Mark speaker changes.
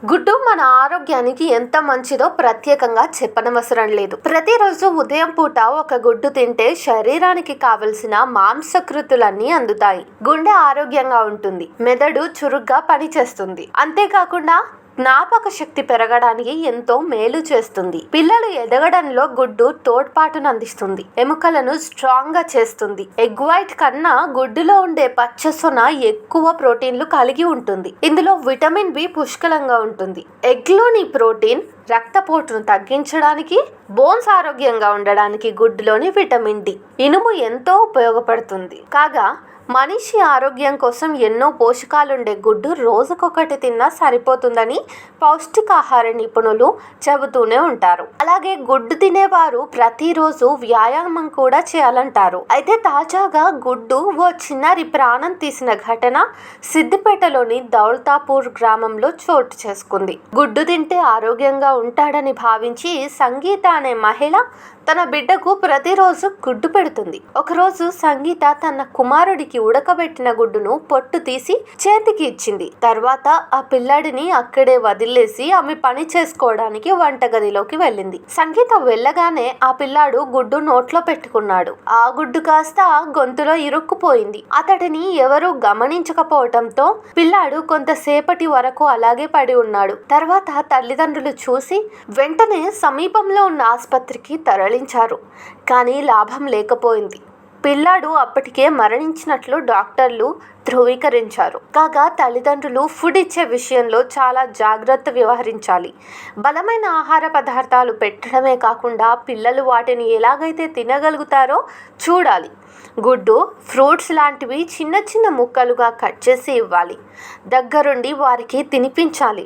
Speaker 1: గుడ్డు మన ఆరోగ్యానికి ఎంత మంచిదో ప్రత్యేకంగా చెప్పనవసరం లేదు. ప్రతిరోజు ఉదయం పూట ఒక గుడ్డు తింటే శరీరానికి కావలసిన మాంసకృతులన్నీ అందుతాయి. గుండె ఆరోగ్యంగా ఉంటుంది, మెదడు చురుగ్గా పనిచేస్తుంది. అంతేకాకుండా జ్ఞాపక శక్తి పెరగడానికి ఎంతో మేలు చేస్తుంది. పిల్లలు ఎదగడంలో గుడ్డు తోడ్పాటును అందిస్తుంది. ఎముకలను స్ట్రాంగ్ గా చేస్తుంది. ఎగ్ వైట్ కన్నా గుడ్డులో ఉండే పచ్చసొన ఎక్కువ ప్రోటీన్లు కలిగి ఉంటుంది. ఇందులో విటమిన్ బి పుష్కలంగా ఉంటుంది. ఎగ్ లోని ప్రోటీన్ రక్తపోటును తగ్గించడానికి, బోన్స్ ఆరోగ్యంగా ఉండడానికి గుడ్డులోని విటమిన్ డి, ఇనుము ఎంతో ఉపయోగపడుతుంది. కాగా మనిషి ఆరోగ్యం కోసం ఎన్నో పోషకాలుండే గుడ్డు రోజుకొకటి తిన్నా సరిపోతుందని పౌష్టికాహార నిపుణులు చెబుతూనే ఉంటారు. అలాగే గుడ్డు తినేవారు ప్రతిరోజు వ్యాయామం కూడా చేయాలంటారు. అయితే తాజాగా గుడ్డు ఓ చిన్నారి ప్రాణం తీసిన ఘటన సిద్దిపేటలోని దౌల్తాపూర్ గ్రామంలో చోటు చేసుకుంది. గుడ్డు తింటే ఆరోగ్యంగా ఉంటాడని భావించి సంగీత అనే మహిళ తన బిడ్డకు ప్రతిరోజు గుడ్డు పెడుతుంది. ఒకరోజు సంగీత తన కుమారుడికి ఉడకబెట్టిన గుడ్డును పొట్టు తీసి చేతికి ఇచ్చింది. తర్వాత ఆ పిల్లాడిని అక్కడే వదిలేసి ఆమె పని చేసుకోవడానికి వంటగదిలోకి వెళ్ళింది. సంగీత వెళ్ళగానే ఆ పిల్లాడు గుడ్డు నోట్లో పెట్టుకున్నాడు. ఆ గుడ్డు కాస్త గొంతులో ఇరుక్కుపోయింది. అతడిని ఎవరూ గమనించకపోవటంతో పిల్లాడు కొంతసేపటి వరకు అలాగే పడి ఉన్నాడు. తర్వాత తల్లిదండ్రులు చూసి వెంటనే సమీపంలో ఉన్న ఆసుపత్రికి తరలించారు. కానీ లాభం లేకపోయింది. పిల్లాడు అప్పటికే మరణించినట్లు డాక్టర్లు ధృవీకరించారు. కాగా తల్లిదండ్రులు ఫుడ్ ఇచ్చే విషయంలో చాలా జాగ్రత్త వ్యవహరించాలి. బలమైన ఆహార పదార్థాలు పెట్టడమే కాకుండా పిల్లలు వాటిని ఎలాగైతే తినగలుగుతారో చూడాలి. గుడ్డు, ఫ్రూట్స్ లాంటివి చిన్న చిన్న ముక్కలుగా కట్ చేసి ఇవ్వాలి. దగ్గరుండి వారికి తినిపించాలి.